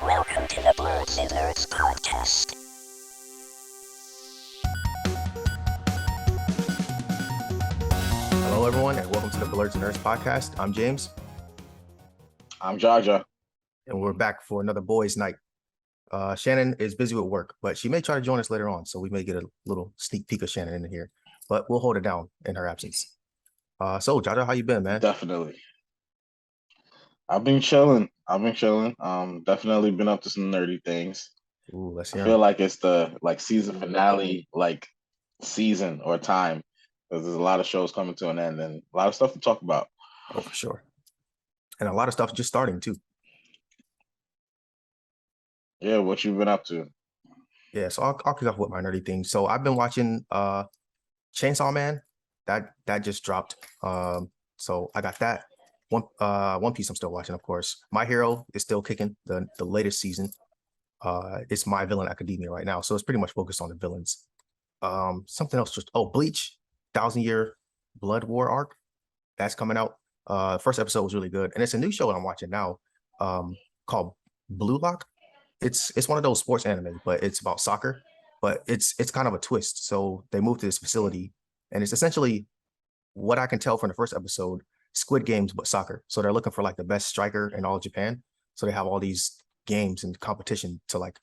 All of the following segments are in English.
Welcome to the Blerdsnerds podcast. Hello, everyone, and welcome to the Blerdsnerds podcast. I'm James. I'm Jaja. And we're back for another boys' night. Shannon is busy with work, but she may try to join us later on, so we may get a little sneak peek of Shannon in here, but we'll hold it down in her absence. So, Jaja, how you been, man? Definitely. I've been chilling. Definitely been up to some nerdy things. Ooh, let's I hear feel 'em. like it's the season finale, season or time, because there's a lot of shows coming to an end and a lot of stuff to talk about. Oh, for sure. And a lot of stuff just starting, too. Yeah, what you been up to? Yeah, so I'll kick off with my nerdy things. So I've been watching Chainsaw Man. That just dropped. So I got that. One Piece I'm still watching, of course. My Hero is still kicking, the latest season. It's My Villain Academia right now, so it's pretty much focused on the villains. Something else Bleach, 1,000-Year Blood War arc, that's coming out. First episode was really good, and it's a new show that I'm watching now, called Blue Lock. It's one of those sports anime, but it's about soccer, but it's kind of a twist. So they moved to this facility, and it's essentially, what I can tell from the first episode, Squid Games but soccer. So they're looking for like the best striker in all of Japan. So they have all these games and competition to, like,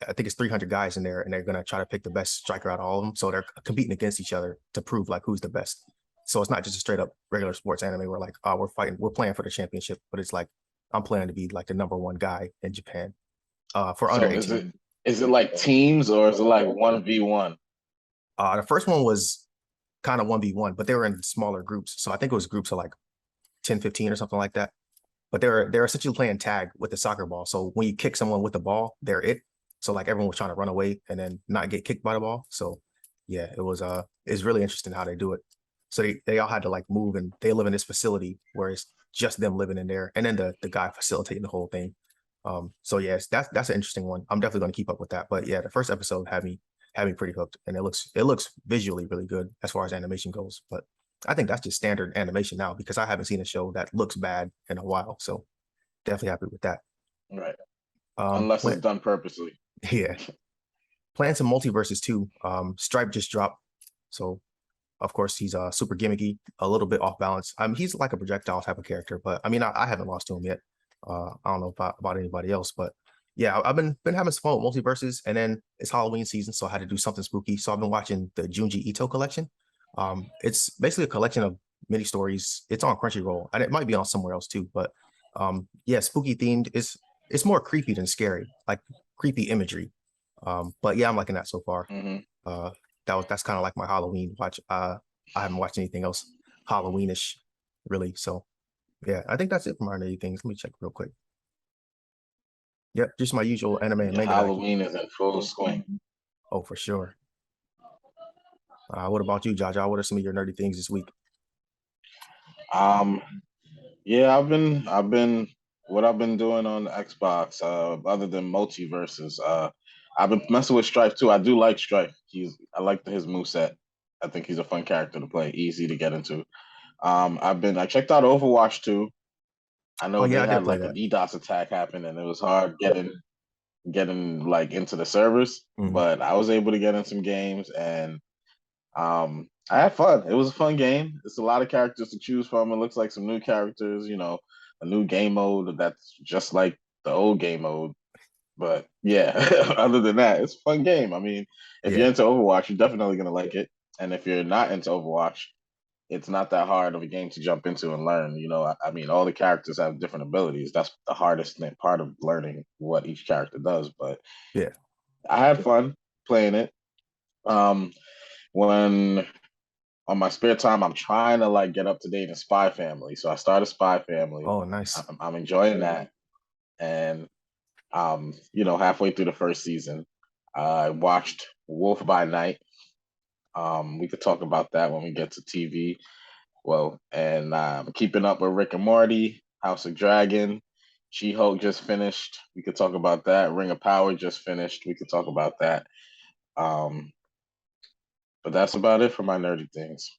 I think it's 300 guys in there, and they're gonna try to pick the best striker out of all of them. So they're competing against each other to prove like who's the best. So it's not just a straight up regular sports anime where like, oh, we're playing for the championship, but it's like, I'm planning to be like the number one guy in Japan. For under So 18. is it like teams or is it like 1v1? The first one was kind of 1v1, but they were in smaller groups. So I think it was groups of like 10, 15 or something like that. But they're essentially playing tag with the soccer ball. So when you kick someone with the ball, they're it. So like everyone was trying to run away and then not get kicked by the ball. So yeah, it's really interesting how they do it. So they all had to like move, and they live in this facility where it's just them living in there, and then the guy facilitating the whole thing. So yes, that's an interesting one. I'm definitely going to keep up with that. But yeah, the first episode had me pretty hooked, and it looks visually really good as far as animation goes. But I think that's just standard animation now, because I haven't seen a show that looks bad in a while. So definitely happy with that. Right. Unless it's When, done purposely. yeah, playing some multiverses too. Stripe just dropped, so of course he's super gimmicky, a little bit off balance. I mean, he's like a projectile type of character, but I mean, I haven't lost to him yet. I don't know about anybody else, but yeah, I've been having some fun with multiverses, and then it's Halloween season, so I had to do something spooky. So I've been watching the Junji Ito collection. It's basically a collection of mini stories. It's on Crunchyroll, and it might be on somewhere else too. But yeah, spooky themed. It's more creepy than scary, like creepy imagery. But yeah, I'm liking that so far. Mm-hmm. That's kind of like my Halloween watch. I haven't watched anything else Halloweenish, really. So yeah, I think that's it from our nerdy things. Let me check real quick. Yep, just my usual anime and manga. Halloween is in full swing. Oh, for sure. What about you, Jaja? What are some of your nerdy things this week? Yeah, what I've been doing on the Xbox, other than multiverses, I've been messing with Strife too. I do like Strife. I like his moveset. I think he's a fun character to play, easy to get into. I checked out Overwatch 2. I know Oh yeah, they I did had play like that. an EDOS attack happen and it was hard getting like into the servers, Mhm. but I was able to get in some games and I had fun. It was a fun game. It's a lot of characters to choose from. It looks like some new characters, a new game mode that's just like the old game mode. But yeah, other than that, it's a fun game. I mean, if you're Yeah, into Overwatch, you're definitely gonna like it. And if you're not into Overwatch, it's not that hard of a game to jump into and learn. I mean, all the characters have different abilities. That's the hardest part of learning what each character does. But yeah. I had fun playing it. Um, when on my spare time, I'm trying to like get up to date in Spy Family. So I started Spy Family. Oh, nice. I'm enjoying that, and halfway through the first season, I watched Wolf by Night. We could talk about that when we get to TV. Well, and keeping up with Rick and Morty, House of Dragon, She-Hulk just finished. We could talk about that. Ring of Power just finished. We could talk about that. Um, but that's about it for my nerdy things.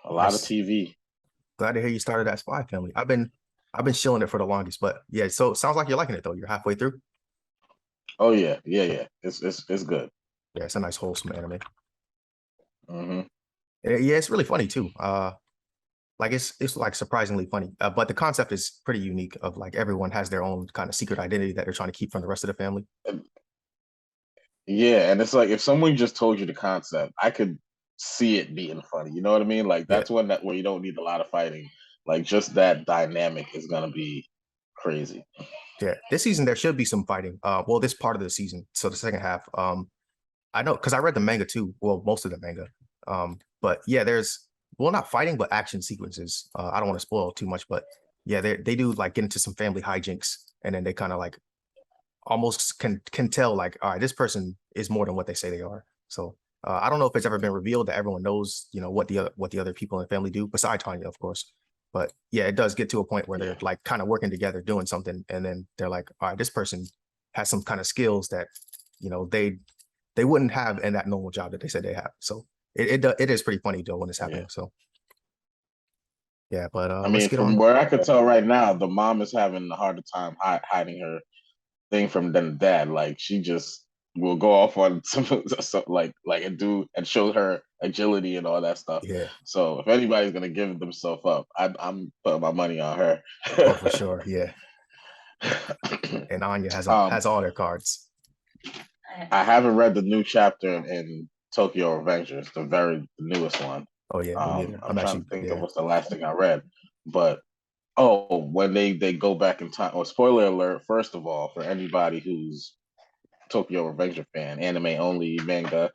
A lot of Nice. TV. Glad to hear you started that Spy Family. I've been shilling it for the longest, but yeah. So it sounds like you're liking it though. You're halfway through. Oh yeah, yeah. It's good. Yeah, it's a nice wholesome anime. Hmm. Yeah, it's really funny too. Like it's like surprisingly funny. But the concept is pretty unique of like everyone has their own kind of secret identity that they're trying to keep from the rest of the family. Yeah, and it's like if someone just told you the concept, I could see it being funny. You know what I mean? Like Yeah, that's one that where you don't need a lot of fighting. Like just that dynamic is gonna be crazy. yeah. This season there should be some fighting. Well, this part of the season, so the second half. I know because I read the manga too. Well, most of the manga. But yeah, there's well not fighting, but action sequences. I don't want to spoil too much, but yeah, they do like get into some family hijinks, and then they kind of like almost can tell like, all right, this person is more than what they say they are. So I don't know if it's ever been revealed that everyone knows, what the other people in the family do, besides Tanya, of course. But yeah, it does get to a point where they're Yeah, like kind of working together, doing something, and then they're like, all right, this person has some kind of skills that they wouldn't have in that normal job that they said they have. So it is pretty funny though when it's yeah. happening. So yeah, but I let's mean, get from on. where I could tell right now, the mom is having a harder time hiding her thing from than the dad. Like she just will go off on some like and do and show her agility and all that stuff. Yeah, So if anybody's gonna give themselves up, I'm putting my money on her. oh for sure, yeah. And Anya um, has all their cards. I haven't read the new chapter in Tokyo Revengers, the newest one. Oh yeah, me neither. I'm I'm trying actually to think of yeah. what's the last thing I read, but oh, when they go back in time. Oh, spoiler alert! First of all, for anybody who's Tokyo Revenger fan, anime only, manga.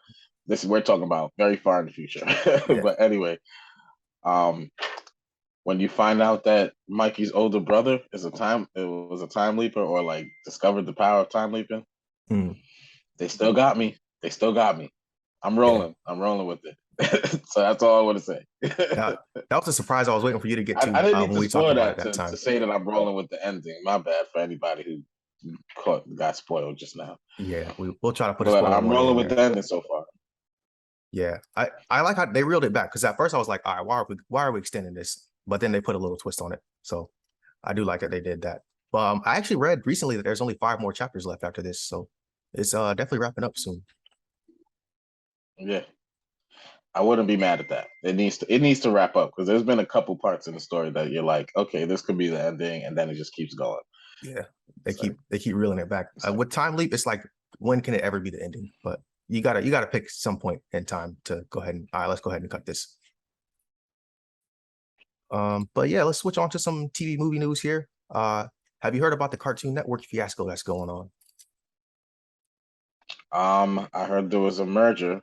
This we're talking about very far in the future. Yeah. But anyway, um, when you find out that Mikey's older brother it was a time leaper or like discovered the power of time leaping, Mm, they still got me. They still got me. I'm yeah. rolling. I'm rolling with it. So that's all I want to say. That that was a surprise I was waiting for you to get I to didn't need when to we talked spoil about it that that to time. say that I'm rolling with the ending. My bad for anybody who got spoiled just now. Yeah, we'll try to put a But spoiler I'm warning rolling in with there. the ending so far. Yeah, I like how they reeled it back because at first I was like, all right, why are we extending this? But then they put a little twist on it, so I do like that they did that. But I actually read recently that there's only 5 more chapters left after this, so it's definitely wrapping up soon. Yeah. I wouldn't be mad at that. It needs to wrap up because there's been a couple parts in the story that you're like, okay, this could be the ending, and then it just keeps going. Yeah, they It's like, keep reeling it back. it's like With Time Leap, it's like when can it ever be the ending? But you gotta pick some point in time to go ahead and all right, let's go ahead and cut this. But yeah, let's switch on to some TV movie news here. Have you heard about the Cartoon Network fiasco that's going on? I heard there was a merger.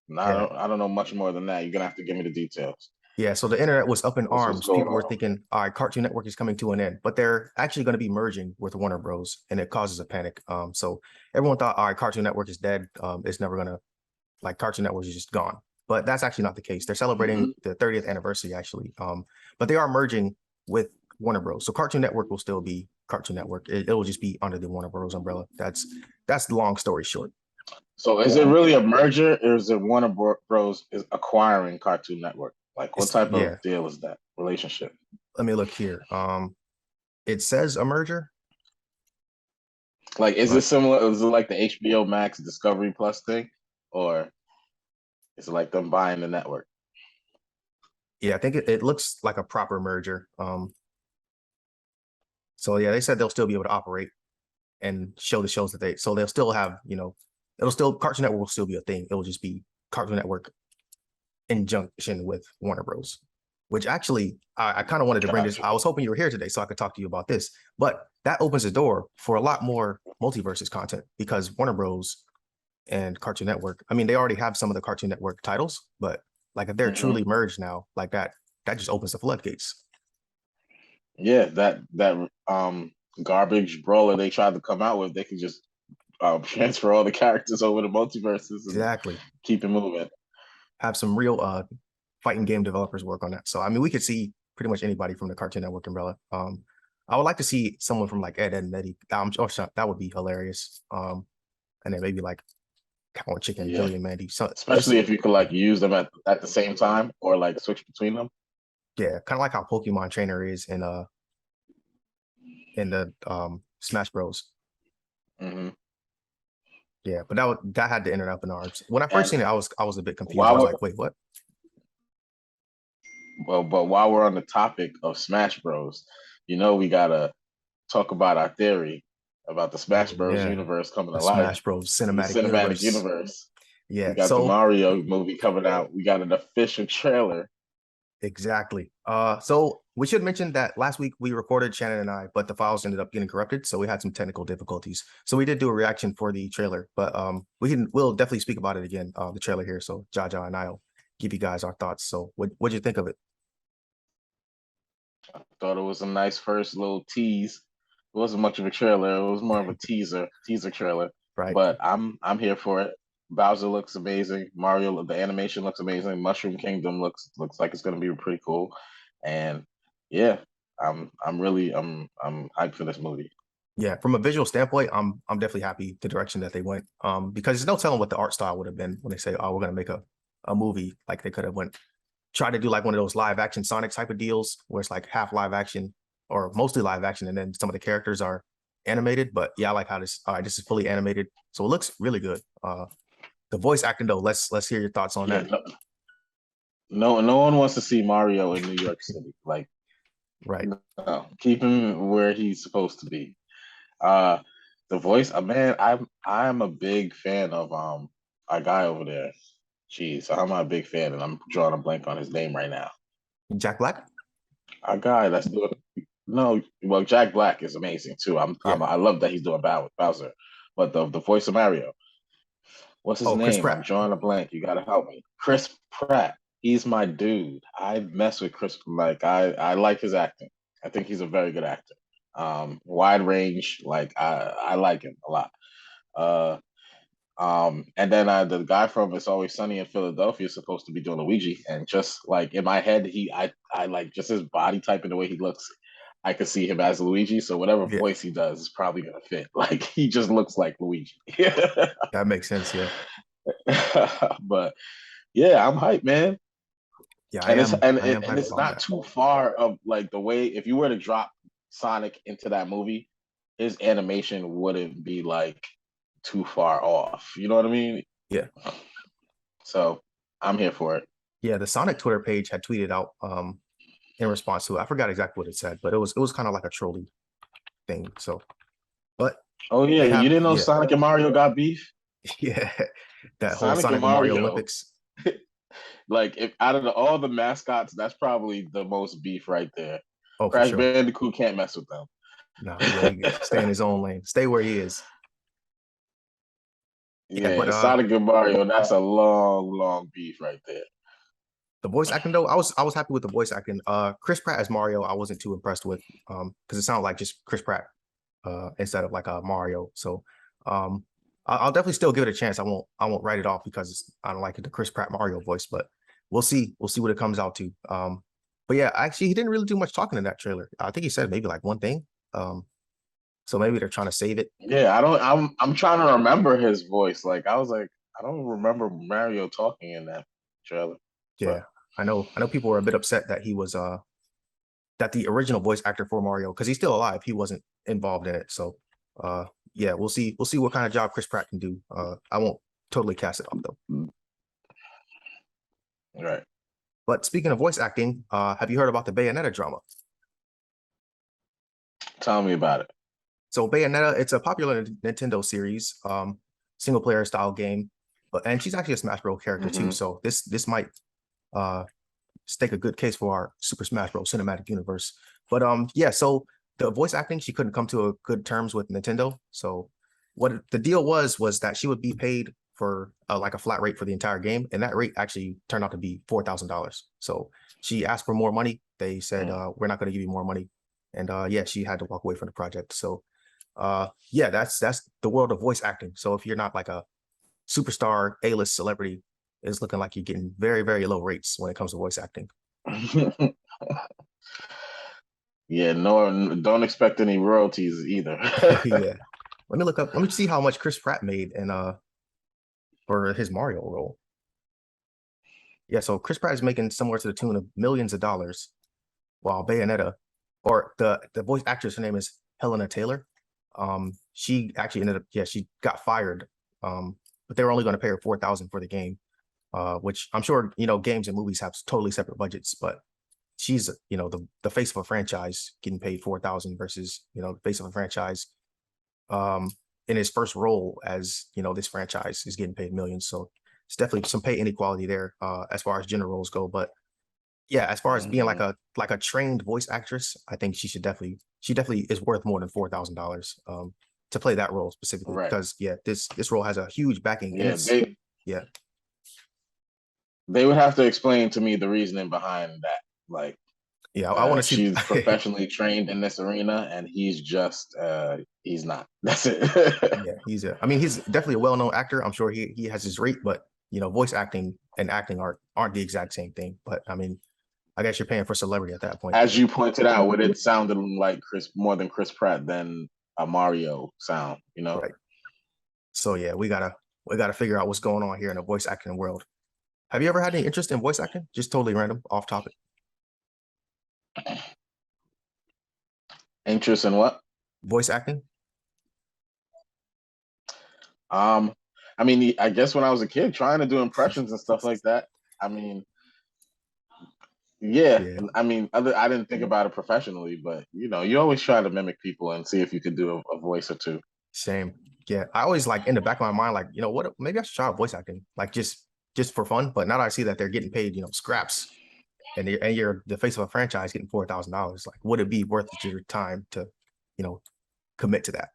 And Yeah, I don't know much more than that. You're gonna have to give me the details. yeah. So the internet was up in What's arms. going People were on? thinking, all right, Cartoon Network is coming to an end, but they're actually going to be merging with Warner Bros. And it causes a panic. So everyone thought, all right, Cartoon Network is dead. It's never gonna like Cartoon Network is just gone. But that's actually not the case. They're celebrating Hmm. the 30th anniversary actually. But they are merging with Warner Bros. So Cartoon Network will still be Cartoon Network. It'll just be under the Warner Bros. Umbrella. That's the long story short. So is it really a merger, or is it Warner Bros. Is acquiring Cartoon Network? Like, what It's type of yeah. deal is that relationship? Let me look here. It says a merger, Like, is it but similar? Is it like the HBO Max Discovery Plus thing, or is it like them buying the network? yeah, I think it looks like a proper merger. So yeah, they said they'll still be able to operate and show the shows that so they'll still have, it'll still Cartoon Network will still be a thing. It will just be Cartoon Network in junction with Warner Bros. Which actually I kind of wanted to bring this. Gotcha. I was hoping you were here today so I could talk to you about this, but that opens the door for a lot more multiverses content because Warner Bros. And Cartoon Network, I mean, they already have some of the Cartoon Network titles, but like if they're Hmm. truly merged now, like that just opens the floodgates. Yeah, that garbage brawler they tried to come out with, they could just transfer all the characters over to multiverses and Exactly. keep it moving. Have some real fighting game developers work on that. So I mean, we could see pretty much anybody from the Cartoon Network umbrella. I would like to see someone from like Ed, and Eddie. That would be hilarious. And then maybe like Cow and Chicken, Yeah, Billy and Mandy. So especially just if you could like use them at the same time or like switch between them. yeah, kind of like how Pokemon Trainer is in the Smash Bros. Hmm. Yeah, but that had the internet up in arms. When I first And seen it, I was a bit confused. I while was we're like, wait, what? but while we're on the topic of Smash Bros, we gotta talk about our theory about the Smash Oh Bros yeah, universe coming the to life, Smash Bros. the Cinematic cinematic Universe. universe. We Yeah, got the so Mario movie coming out. We got an official trailer. exactly. So we should mention that last week we recorded Shannon and I, but the files ended up getting corrupted, so we had some technical difficulties. So we did do a reaction for the trailer, but we'll definitely speak about it again. The trailer here. So Jaja and I'll give you guys our thoughts. So what'd you think of it? Thought it was a nice first little tease. It wasn't much of a trailer. It was more of a teaser trailer. Right. But I'm here for it. Bowser looks amazing. Mario, the animation looks amazing. Mushroom Kingdom looks like it's gonna be pretty cool. And yeah, I'm hyped for this movie. Yeah, from a visual standpoint, I'm definitely happy the direction that they went. Because there's no telling what the art style would have been when they say, "Oh, we're gonna make a movie." Like they could have went try to do like one of those live action Sonic type of deals where it's like half live action or mostly live action, and then some of the characters are animated. But yeah, I like how this. All right, this is fully animated, so it looks really good. The voice acting though, let's hear your thoughts on Yeah, that. no one wants to see Mario in New York City. Like, Right, no, keep him where he's supposed to be. Uh, the voice, man, I'm a big fan of our guy over there. Jeez, I'm a big fan, and I'm drawing a blank on his name right now. Jack Black. Our guy that's doing no, well, Jack Black is amazing too. Yeah. I love that he's doing Bowser, but the voice of Mario, what's his Oh, Chris name? I'm Pratt. drawing a blank. You gotta help me. Chris Pratt. He's my dude. I mess with Chris. Like I like his acting. I think he's a very good actor. Wide range. Like I like him a lot. Uh, and then the guy from It's Always Sunny in Philadelphia is supposed to be doing Luigi, and just like in my head, I like just his body type and the way he looks. I could see him as Luigi, so whatever Yeah, voice he does is probably gonna fit. Like he just looks like Luigi. that makes sense. Yeah, But yeah, I'm hyped, man. yeah, And I am hyped it's about not that. too far of like the way if you were to drop Sonic into that movie, his animation wouldn't be like too far off. You know what I mean? Yeah, So I'm here for it. yeah. The Sonic Twitter page had tweeted out in response to it. I forgot exactly what it said, but it was kind of like a trolley thing. So, but Oh yeah, they you have didn't know yeah, Sonic and Mario got beef? yeah, that whole Sonic and Sonic and Mario Mario, Olympics. like if out of all the mascots, that's probably the most beef right there. Oh, for Crash sure. Bandicoot can't mess with them. No, yeah, he can stay in his own lane, stay where he is. Yeah, but Yeah, Sonic and Mario, that's a long beef right there. the voice acting though, I was happy with the voice acting. Chris Pratt as Mario, I wasn't too impressed with, because it sounded like just Chris Pratt, instead of like a Mario. So, I'll definitely still give it a chance. I won't write it off because I don't like the Chris Pratt Mario voice, but we'll see what it comes out to. But yeah, actually, he didn't really do much talking in that trailer. I think he said maybe like one thing. So maybe they're trying to save it. Yeah, I don't. I'm trying to remember his voice. Like I was like, I don't remember Mario talking in that trailer. Yeah, But I know people were a bit upset that he was that the original voice actor for Mario, because he's still alive, he wasn't involved in it. So yeah, we'll see what kind of job Chris Pratt can do. I won't totally cast it off though. right, But speaking of voice acting, have you heard about the Bayonetta drama? tell me about it. So Bayonetta, it's a popular Nintendo series, single player style game, and she's actually a Smash Bros. Character too. Hmm. So this might uh stake a good case for our Super Smash Bros. Cinematic Universe. But yeah, so the voice acting, she couldn't come to a good terms with Nintendo. So what the deal was that she would be paid for like a flat rate for the entire game, and that rate actually turned out to be $4,000. So she asked for more money. They said, we're not going to give you more money, and yeah, she had to walk away from the project. So yeah, that's the world of voice acting. So if you're not like a superstar A-list celebrity, it's looking like you're getting very, very low rates when it comes to voice acting. Yeah, no, don't expect any royalties either. Yeah. Let me see how much Chris Pratt made in for his Mario role. Yeah, so Chris Pratt is making somewhere to the tune of millions of dollars, while Bayonetta, or the voice actress, her name is Helena Taylor. She actually ended up, yeah, she got fired but they were only going to pay her $4,000 for the game, which I'm sure, games and movies have totally separate budgets, but she's, the face of a franchise getting paid $4,000 versus, the face of a franchise in his first role as, this franchise is getting paid millions. So it's definitely some pay inequality there as far as gender roles go. But yeah, as far as being like a trained voice actress, I think she definitely is worth more than $4,000 to play that role specifically. Right. Because this role has a huge backing. Yeah, yeah. They would have to explain to me the reasoning behind that. Like, yeah, I want to see. She's professionally trained in this arena, and he's just he's not. That's it. Yeah, he's definitely a well-known actor. I'm sure he has his rate, but voice acting and acting aren't the exact same thing. But I mean, I guess you're paying for celebrity at that point. As you pointed out, what it sounded like more than Chris Pratt than a Mario sound, Right. So yeah, we gotta figure out what's going on here in the voice acting world. Have you ever had any interest in voice acting? Just totally random, off topic. Interest in what? Voice acting? I mean, I guess when I was a kid trying to do impressions and stuff like that, I mean, yeah. I mean, I didn't think about it professionally, but you always try to mimic people and see if you could do a voice or two. Same. Yeah. I always like in the back of my mind, like, what, maybe I should try voice acting, like just for fun. But now that I see that they're getting paid, scraps and you're the face of a franchise getting $4,000, like, would it be worth your time to, commit to that?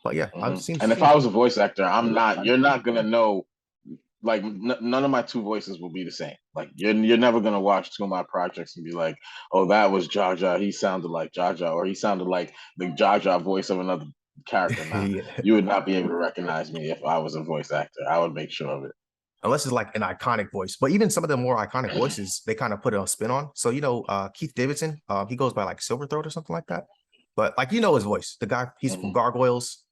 But yeah, I've seen. And if I was a voice actor, you're not gonna know. Like none of my two voices will be the same. Like you're never gonna watch two of my projects and be like, oh, that was Jaja. He sounded like Jaja, or he sounded like the Jaja voice of another character. Now you would not be able to recognize me if I was a voice actor. I would make sure of it. Unless it's like an iconic voice. But even some of the more iconic voices, they kind of put a spin on. So Keith Davidson, he goes by like Silverthroat or something like that. But like his voice, the guy, he's from Gargoyles,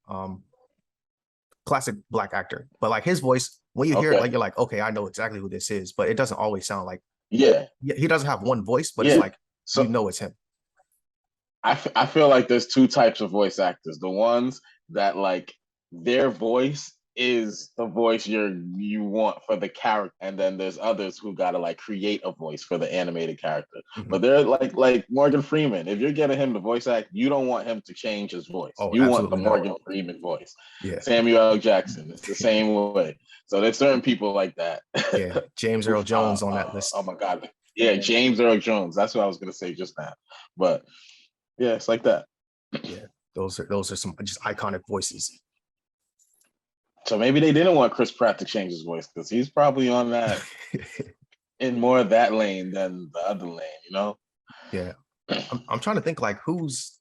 classic Black actor. But like his voice, when you hear it, like you're like, okay, I know exactly who this is, but it doesn't always sound like. Yeah, he doesn't have one voice, but it's like it's him. I feel like there's two types of voice actors: the ones that like their voice is the voice you want for the character, and then there's others who gotta like create a voice for the animated character. But they're like Morgan Freeman. If you're getting him to voice act, you don't want him to change his voice. You want the Morgan Freeman voice. Yeah. Samuel L. Jackson, it's the same way. So there's certain people like that. Yeah, James Earl Jones on that list. Oh my God. Yeah, James Earl Jones. That's what I was gonna say just now. But yeah, it's like that. Yeah, those are some just iconic voices. So maybe they didn't want Chris Pratt to change his voice because he's probably on that in more of that lane than the other lane, Yeah, I'm trying to think like who's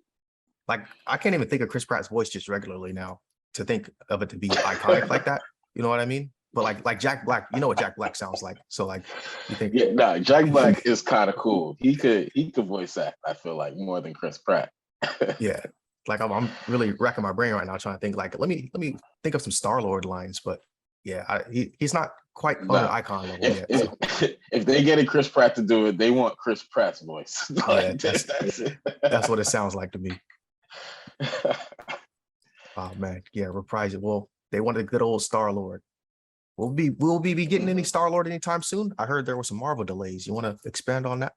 like I can't even think of Chris Pratt's voice just regularly now to think of it to be iconic like that. You know what I mean? But like Jack Black, you know what Jack Black sounds like. So like you think Jack Black is kind of cool. He could voice act, I feel like, more than Chris Pratt. Yeah. Like I'm really racking my brain right now trying to think like let me think of some Star-Lord lines, but yeah, he's not quite on an icon level yet. So. If they get Chris Pratt to do it, they want Chris Pratt's voice. Yeah, that's what it sounds like to me. Oh man, yeah, reprise it. Well, they wanted a good old Star-Lord. Will we be getting any Star-Lord anytime soon? I heard there were some Marvel delays. You want to expand on that?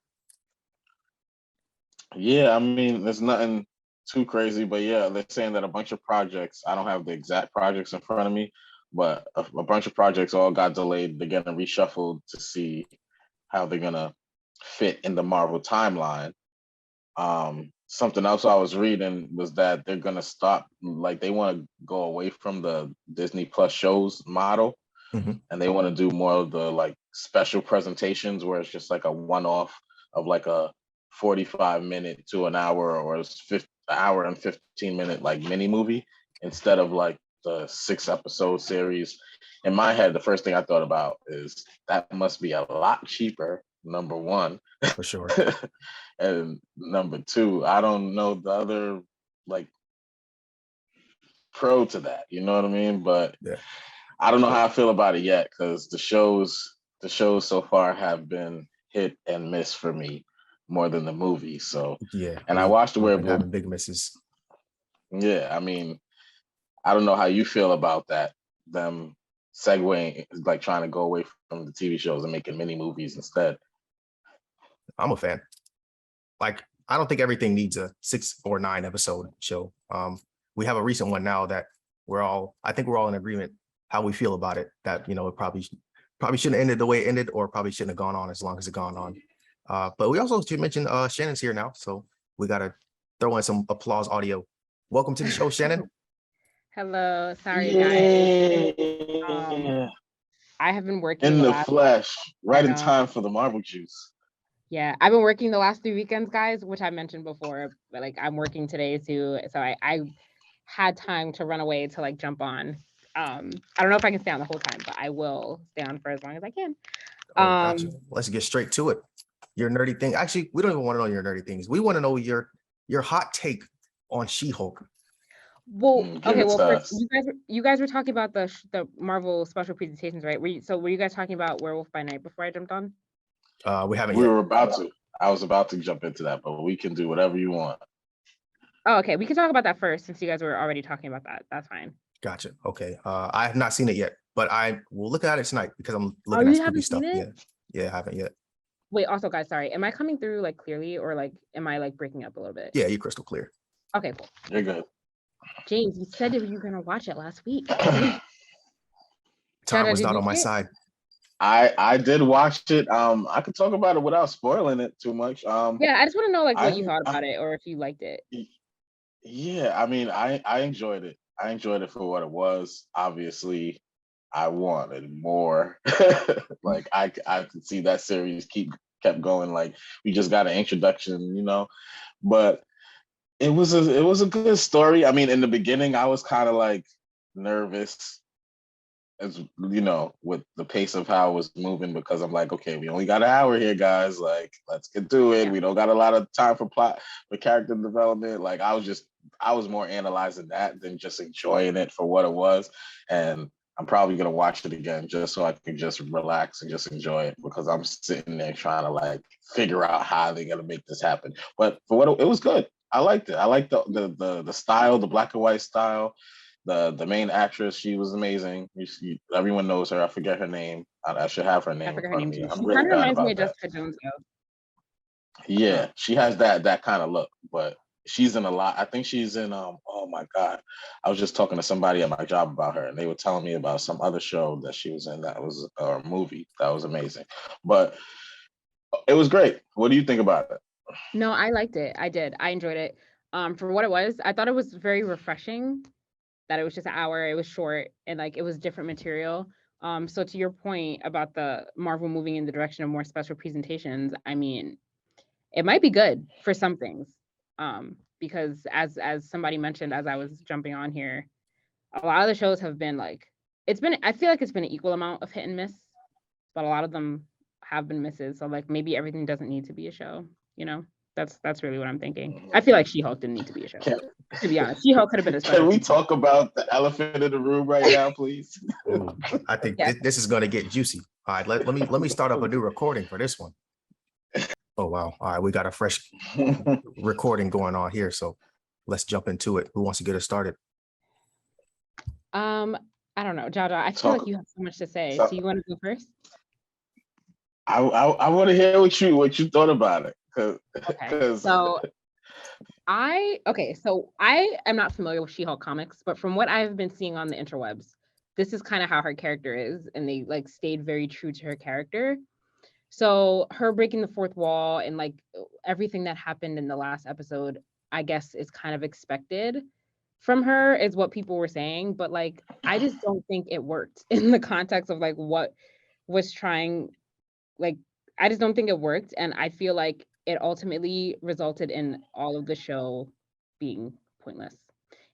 Yeah, I mean, there's nothing too crazy, but yeah, they're saying that a bunch of projects, I don't have the exact projects in front of me, but a bunch of projects all got delayed. They're getting reshuffled to see how they're gonna fit in the Marvel timeline. Something else I was reading was that they're gonna stop, like they want to go away from the Disney Plus shows model, and they want to do more of the like special presentations where it's just like a one-off of like a 45-minute to an hour or hour and 15-minute like mini movie instead of like the 6-episode series. In my head, the first thing I thought about is that must be a lot cheaper, number one. For sure. And number two, I don't know the other like pro to that, you know what I mean? But yeah. I don't know how I feel about it yet because the shows so far have been hit and miss for me more than the movie. So yeah, and I watched the Werewolf. Having big misses. Yeah, I mean, I don't know how you feel about that. Them segueing, like trying to go away from the TV shows and making mini movies instead. I'm a fan. Like, I don't think everything needs a 6 or 9 episode show. We have a recent one now that I think we're all in agreement how we feel about it. That, it probably shouldn't have ended the way it ended, or probably shouldn't have gone on as long as it gone on. But we also should mention Shannon's here now, so we gotta throw in some applause audio. Welcome to the show, Shannon. Hello, sorry guys. I have been working In the last, flesh, right in know. time for the Marvel juice. yeah, I've been working the last 3 weekends, guys, which I mentioned before, but like I'm working today too. So I had time to run away to like jump on. I don't know if I can stay on the whole time, but I will stay on for as long as I can. Oh, gotcha. Let's get straight to it. Your nerdy thing. Actually, we don't even want to know your nerdy things. We want to know your hot take on She-Hulk. Well, Give okay, it well, to first, us. you guys were talking about the Marvel special presentations, right? Were you guys talking about Werewolf by Night before I jumped on? We haven't We yet. were about to. I was about to jump into that, but we can do whatever you want. Oh, okay, we can talk about that first since you guys were already talking about that. That's fine. Gotcha. Okay. I have not seen it yet, but I will look at it tonight because I'm Oh, looking at you spooky haven't stuff. seen it? Yeah, I haven't yet. Wait, also, guys, sorry. Am I coming through like clearly, or like am I like breaking up a little bit? Yeah, you're crystal clear. Okay, cool. You're good. James, you said that you were gonna watch it last week. Time Jada, was did not you on my see it? side. I did watch it. I could talk about it without spoiling it too much. Yeah, I just want to know like what you I- thought about it, or if you liked it. Yeah, I mean, I enjoyed it. I enjoyed it for what it was. Obviously, I wanted more. Like I could see that series kept going. Like we just got an introduction, but it was a good story. I mean, in the beginning, I was kind of like nervous, as with the pace of how it was moving, because I'm like, okay, we only got an hour here, guys. Like, let's get to it. Yeah. We don't got a lot of time for plot, for character development. Like, I was more analyzing that than just enjoying it for what it was. And I'm probably gonna watch it again just so I can just relax and just enjoy it, because I'm sitting there trying to like figure out how they're gonna make this happen. But for what it was good. I liked it. I liked the style, the black and white style. The main actress, she was amazing. Everyone knows her. I forget her name. I should have her name I in forgot her front of name me. too. I'm She really kind of bad reminds me about of that. Jessica Jones though. Yeah, she has that kind of look, but she's in a lot. I think she's in oh my God. I was just talking to somebody at my job about her, and they were telling me about some other show that she was in that was a movie that was amazing. But it was great. What do you think about it? No, I liked it. I did. I enjoyed it. For what it was, I thought it was very refreshing that it was just an hour, it was short, and like it was different material. So to your point about the Marvel moving in the direction of more special presentations, I mean, it might be good for some things. Because as somebody mentioned as I was jumping on here, a lot of the shows have been like I feel like it's been an equal amount of hit and miss, but a lot of them have been misses. So like maybe everything doesn't need to be a show, you know? That's really what I'm thinking. I feel like She-Hulk didn't need to be a show. To be honest, She-Hulk could have been a special. Can we talk about the elephant in the room right now, please? Ooh, I think Yes. this is going to get juicy. All right, let me start up a new recording for this one. Oh wow! All right, we got a fresh recording going on here, so let's jump into it. Who wants to get us started? I don't know, Jaja. I feel like you have so much to say. So you want to go first? I want to hear what you thought about it. Okay. So I am not familiar with She-Hulk comics, but from what I've been seeing on the interwebs, this is kind of how her character is, and they like stayed very true to her character. So her breaking the fourth wall and like everything that happened in the last episode, I guess is kind of expected from her, is what people were saying. But like, I just don't think it worked in the context of like what was trying, like, I just don't think it worked. And I feel like it ultimately resulted in all of the show being pointless.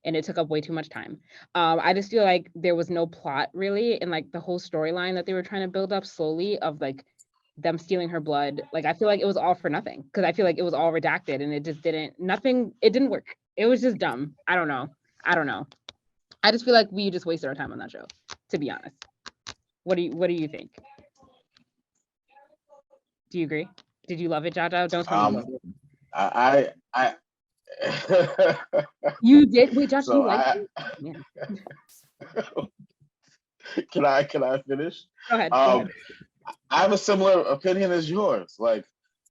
And it took up way too much time. I just feel like there was no plot really, and like the whole storyline that they were trying to build up slowly of like them stealing her blood. Like I feel like it was all for nothing, because I feel like it was all redacted and it just didn't work. It was just dumb. I don't know. I just feel like we just wasted our time on that show, to be honest. What do you think? Do you agree? Did you love it, Jaja? Don't tell me you loved it. You did? Wait, Josh, So you liked it? Man, can I finish? go ahead. Go Um, ahead. I have a similar opinion as yours. Like,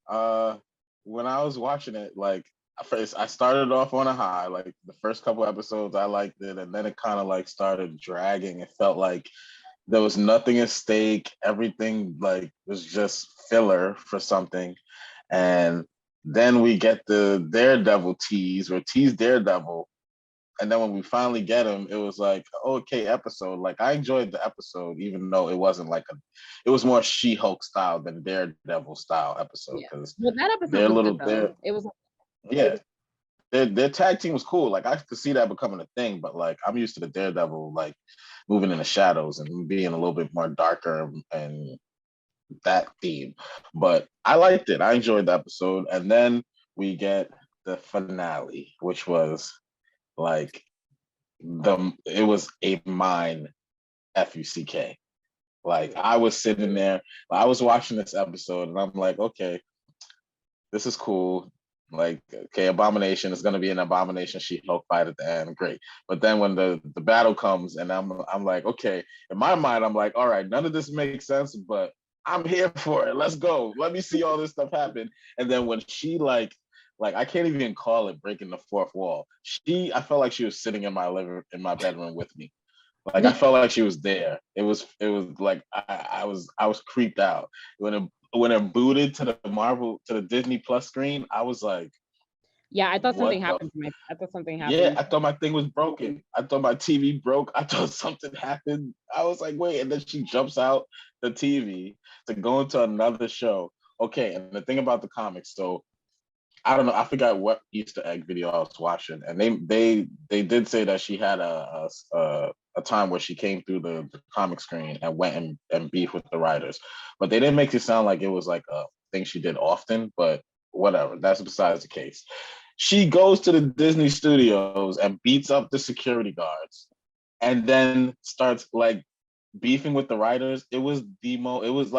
uh, when I was watching it, like first I started off on a high. Like the first couple episodes, I liked it, and then it kind of like started dragging. It felt like there was nothing at stake. Everything like was just filler for something, and then we get the Daredevil tease or tease Daredevil, and then when we finally get him, it was like okay episode. Like I enjoyed the episode, even though it wasn't like it was more She-Hulk style than Daredevil style episode Yeah. because Well, that episode they're was good little though. It was yeah, their tag team was cool. Like I could see that becoming a thing, but like I'm used to the Daredevil like moving in the shadows and being a little bit more darker and that theme. But I liked it. I enjoyed the episode, and then we get the finale, which was like it was a mine fuck. Like I was sitting there, I was watching this episode, and I'm like, okay, this is cool. Like, okay, Abomination is gonna be an Abomination She-Hulk fight at the end, great. But then when the battle comes, and I'm like, okay, in my mind, I'm like, all right, none of this makes sense, but I'm here for it. Let's go. Let me see all this stuff happen. And then when she like I can't even call it breaking the fourth wall. I felt like she was sitting in my bedroom with me. Like I felt like she was there. It was like I was creeped out when it booted to the Disney Plus screen. I was like, yeah, I thought something what the? happened to my I thought something Yeah, happened. I thought my thing was broken. I thought my TV broke. I thought something happened. I was like, wait, and then she jumps out the TV to go into another show. Okay, and the thing about the comics, so I don't know. I forgot what Easter egg video I was watching, and they did say that she had a time where she came through the comic screen and went and beefed with the writers, but they didn't make it sound like it was like a thing she did often. But whatever, that's besides the case. She goes to the Disney Studios and beats up the security guards, and then starts like beefing with the writers. It was demo. It was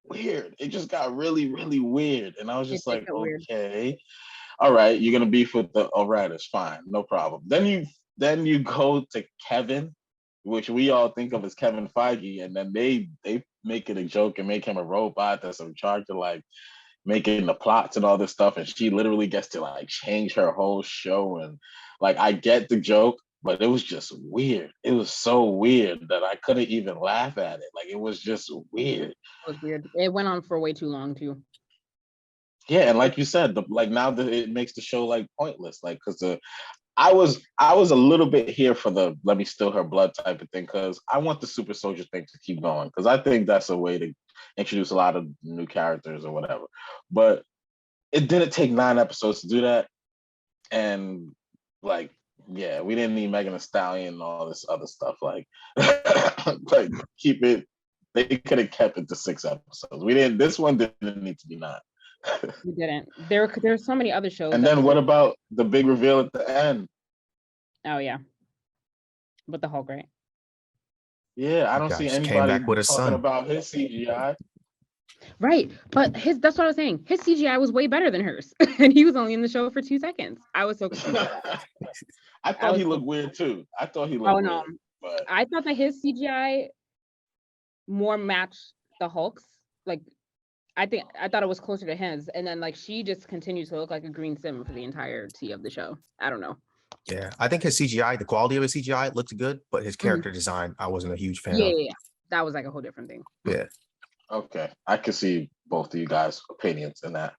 weird. It just got really, really weird. And I was It just did like, get weird. okay, all right, you're gonna beef with the writers, fine, no problem. Then you go to Kevin, which we all think of as Kevin Feige, and then they make it a joke and make him a robot that's in charge of like making the plots and all this stuff, and she literally gets to like change her whole show. And like I get the joke, but it was just weird. It was so weird that I couldn't even laugh at it. Like it was just weird. It was weird. It went on for way too long too. Yeah, and like you said, like now that it makes the show like pointless. Like because I was a little bit here for the let me steal her blood type of thing because I want the super soldier thing to keep going because I think that's a way to introduce a lot of new characters or whatever. But it didn't take 9 episodes to do that, and like yeah, we didn't need Megan Thee Stallion and all this other stuff. Like like keep it. They could have kept it to 6 episodes. We didn't. This one didn't need to be 9. We didn't. There's so many other shows. And then what about the big reveal at the end? Oh yeah, with the Hulk, right? Yeah, I don't see Guys came anybody back with a talking son. about his CGI. Right, but that's what I was saying. His CGI was way better than hers, and he was only in the show for 2 seconds. I was so confused. I thought he looked weird too. I thought he looked Oh no, weird. But I thought that his CGI more matched the Hulk's. Like, I thought it was closer to his, and then like she just continues to look like a green sim for the entirety of the show. I don't know. Yeah, I think his CGI, the quality of his CGI looked good, but his character design, I wasn't a huge fan Yeah, of. yeah, yeah, that was like a whole different thing. Yeah. okay, I can see both of you guys' opinions in that.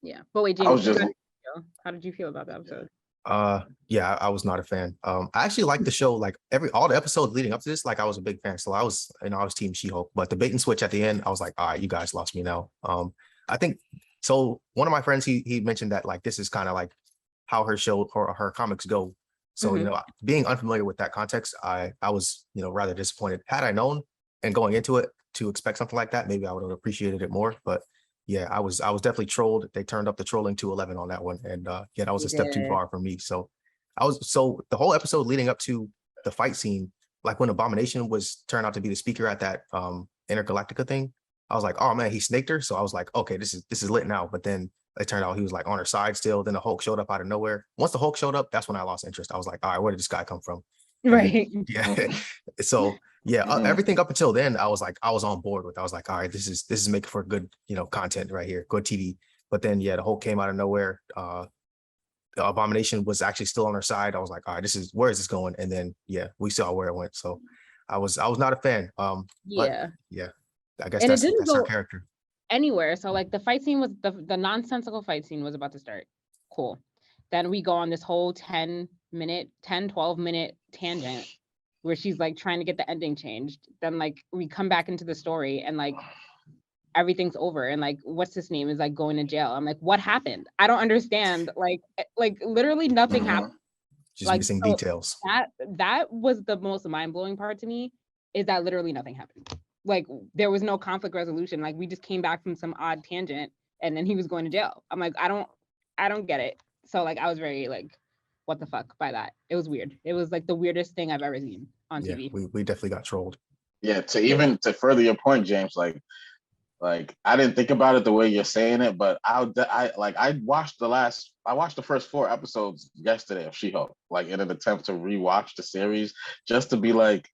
Yeah, but wait, I James, was just how did you feel about that episode? Yeah, I was not a fan. I actually liked the show, like all the episodes leading up to this, like I was a big fan. So I was team She-Hulk, but the bait and switch at the end, I was like, all right, you guys lost me now. I think so. One of my friends, he mentioned that like this is kind of like how her show or her comics go. So, being unfamiliar with that context, I was, rather disappointed. Had I known and going into it to expect something like that, maybe I would have appreciated it more. But yeah, I was definitely trolled. They turned up the trolling to 11 on that one. And yeah, that was a step too far for me. So the whole episode leading up to the fight scene, like when Abomination turned out to be the speaker at that Intergalactica thing, I was like, oh man, he snaked her. So I was like, okay, this is lit now. But then it turned out he was like on her side still. Then the Hulk showed up out of nowhere. Once the Hulk showed up, that's when I lost interest. I was like, all right, where did this guy come from? And then, Right. yeah. So yeah, everything up until then, I was on board with. I was like, all right, this is making for good, content right here, good TV. But then yeah, the Hulk came out of nowhere. The Abomination was actually still on her side. I was like, all right, where is this going? And then yeah, we saw where it went. So I was not a fan. But Yeah. yeah, I guess And it didn't that's her go character. anywhere. So like the fight scene was the nonsensical fight scene was about to start. Cool. Then we go on this whole 12 minute tangent where she's like trying to get the ending changed. Then like we come back into the story and like everything's over and like what's his name is like going to jail. I'm like, what happened? I don't understand. Like literally nothing happened. Just Like, missing so details. that was the most mind-blowing part to me, is that literally nothing happened. Like there was no conflict resolution. Like we just came back from some odd tangent and then he was going to jail. I'm like, I don't get it. So like I was very like, what the fuck by that. It was weird. It was like the weirdest thing I've ever seen on TV. We definitely got trolled. Yeah, to further your point, James, like I didn't think about it the way you're saying it, but I watched the first 4 episodes yesterday of She-Hulk, like in an attempt to rewatch the series, just to be like,